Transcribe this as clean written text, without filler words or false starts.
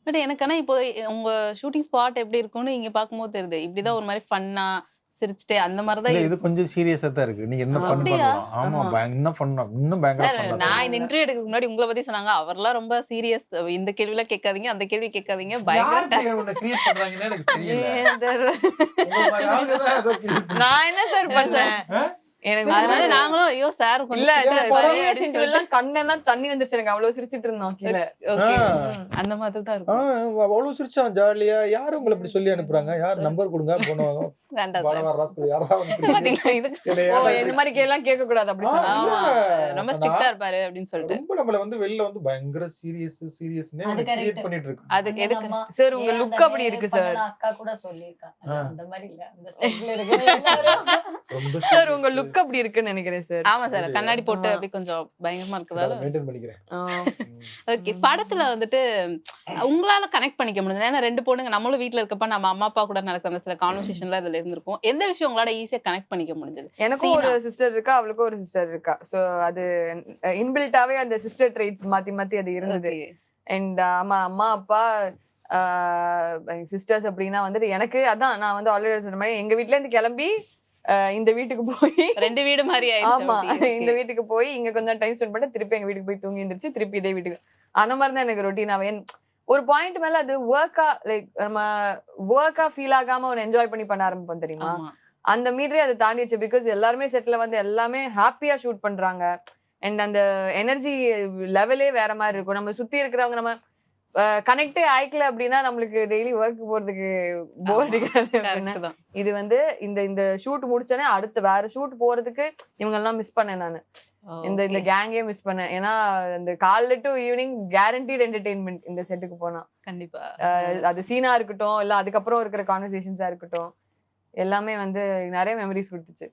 But எனக்கு ஆனா இப்போ உங்க ஷூட்டிங் ஸ்பாட் எப்படி இருக்கும்னு இங்க பார்க்கும்போது தெரியுது. இப்படிதான் ஒரு மாரி ஃபன்னா சிரிச்சுட்டு அந்த மாரி தான் இல்ல இது இருக்கு. கொஞ்சம் சீரியஸா தான் இருக்கு. நீங்க இன்னும் ஃபன் அப்படியா? பண்ணலாம். ஆமா, இன்னும் இன்னும் பயங்கர சார் ஃபன்னா தான் நான் இந்த இருக்கும். இன்டர்வியூ எடுக்கிறதுக்கு முன்னாடி உங்கள பத்தி சொன்னாங்க. அவர்லாம் ரொம்ப சீரியஸ். இந்த கேள்விலாம் கேட்காதீங்க, அந்த கேள்வி கேட்காதீங்க. பயங்கர யாரு உன்ன கிரியேட் பண்றாங்கன்னு எனக்கு தெரியல. ஏன் தெரியல. உங்கள மாரி ஆளுங்க தான் ஏதோ கிரியேட் பண்றாங்க. நான் என்ன சார் பண்ணேன்? எனக்கு அதனால நாங்களும் ஐயோ சார் இல்ல கொஞ்சம் ஸ்ட்ரிக்ட்டா சார் இருப்பாரு பொறுமையா அப்படின்னு செஞ்சு சொல்லிட்டு எல்லாம் கண்ணெல்லாம் தண்ணி வந்துருச்சு எனக்கு அவ்வளவு சிரிச்சிட்டு இருந்தோம் கீழ. ஓகே. ஆ. அந்த மாதிரி தான் ஆ இருக்கும். அவ்வளவு சிரிச்சான் ஜாலியா. யாரு உங்கள இப்படி சொல்லி அனுப்புறாங்க? யார் சார் நம்பர் குடுங்க போனோம். வேண்டாம் வர சார். வர ராஸ்கல் யாரா வந்து பாத்தீங்களா இதுக்கு என்னைய ஓ ஏன்டா இந்த இப்படி மாதிரி கேள்லாம் கேட்க கூடாது அப்படி ஆ, சொன்னாங்க. ஆமா. இல்ல. ரொம்ப சொன்னா ஸ்ட்ரிக்ட்டா இருப்பாரு அப்படின்னு சொல்லிட்டு. ரொம்ப நம்மள வந்து வெளில வந்து பயங்கர சீரியஸ்னே அது கிரியேட் கரெக்ட். பண்ணிட்டு இருக்கு. அது அந்த எதுக்கு? அம்மா சார் உங்க ஏன் லுக் அந்த அப்படி மேல் இருக்கு சார். பண்ணன அக்கா கூட சொல்லியிருக்காங்க. ஆ. அந்த மாதிரி இல்ல. அந்த செட்ல இருக்கிற எல்லாரும் ரொம்ப சார் உங்க சீரியஸ். லுக் அப்படி இருக்குன்னு நினைக்கிறேன் சார். ஆமா சார். அப்படியா? கண்ணாடி போட்டு ஆமா. அப்படி கொஞ்சம் பயங்கரமா அத இருக்கதால மெயின்டெய்ன் பண்ணிக்கிறேன். ஆ. ம். ஓகே. படத்துல வந்துட்டு உங்களால கனெக்ட் பண்ணிக்க முடிஞ்சது. ஏன்னா 2 பொண்ணுங்க நம்மளும் வீட்ல இருக்கப்ப நம்ம அம்மா, அப்பா கூட நடக்கிற அந்த சில கான்வர்சேஷன்லாம் இதுல இருந்திருக்கும். எந்த விஷயம் உங்களால ஈஸியா கனெக்ட் பண்ணிக்க முடிஞ்சது? எனக்கும் ஒரு சீனா. சிஸ்டர் இருக்கா, அவளுக்கும் ஒரு சிஸ்டர் இருக்கா. சோ அது இன்பில்ட்டாவே அந்த சிஸ்டர் ட்ரெய்ட்ஸ் மாத்தி மாத்தி அது இருந்தது. ஓகே. அண்ட் ஆமா அம்மா அப்பா சிஸ்டர்ஸ் அப்படின்னா வந்துட்டு எனக்கு அதான் நான் வந்து ஆல்ரெடி சொன்ன மாதிரி எங்க வீட்ல இருந்து கிளம்பி இந்த வீட்டுக்கு போய் 2 வீடு மாரி ஆயிடுச்சு ஆமா அப்படி. இந்த ஓகே. வீட்டுக்கு போய் இங்க கொஞ்சம் டைம் ஸ்பெண்ட் பண்ணிட்டு திருப்பி எங்க வீட்டுக்கு போய் தூங்கி எந்திரிச்சு திருப்பி இதே வீட்டுக்கு அந்த மாதிரி தான் எனக்கு ரொட்டீனாவே ஒரு பாயிண்ட் மேல அது ஒர்க்கா லைக் நம்ம ஒர்க்கா ஃபீல் ஆகாம ஒரு என்ஜாய் பண்ணி பண்ண ஆரம்பிப்போம் தெரியுமா ஆமா. அந்த மீட்டரே அது தாண்டிடுச்சு பிகாஸ் எல்லாருமே செட்ல வந்து எல்லாமே ஹாப்பியா ஷூட் பண்றாங்க அண்ட் அந்த எனர்ஜி லெவலே வேற மாதிரி இருக்கும் நம்ம சுத்தி இருக்கிறவங்க நம்ம கனெக்டே ஆயிக்கல அப்படின்னா நம்மளுக்கு டெய்லி ஒர்க் போறதுக்கு போர் ஆமா. அடிக்காது அப்படின்னா கரெக்ட் தான். இது வந்து இந்த இந்த ஷூட் முடிச்சோனே அடுத்து வேற ஷூட் போறதுக்கு இவங்க எல்லாம் மிஸ் பண்ணேன் நான் இந்த இந்த ஓகே. கேங்கே மிஸ் பண்ணேன் ஏன்னா இந்த காலைல டு ஈவினிங் கேரண்டீட் என்டர்டெயின்மெண்ட் இந்த செட்டுக்கு போனா கண்டிப்பா. அது சீனா இருக்கட்டும் இல்ல அதுக்கப்புறம் இருக்கிற கான்வர்சேஷன்ஸா இருக்கட்டும் எல்லாமே வந்து நிறைய மெமரிஸ் கொடுத்துச்சு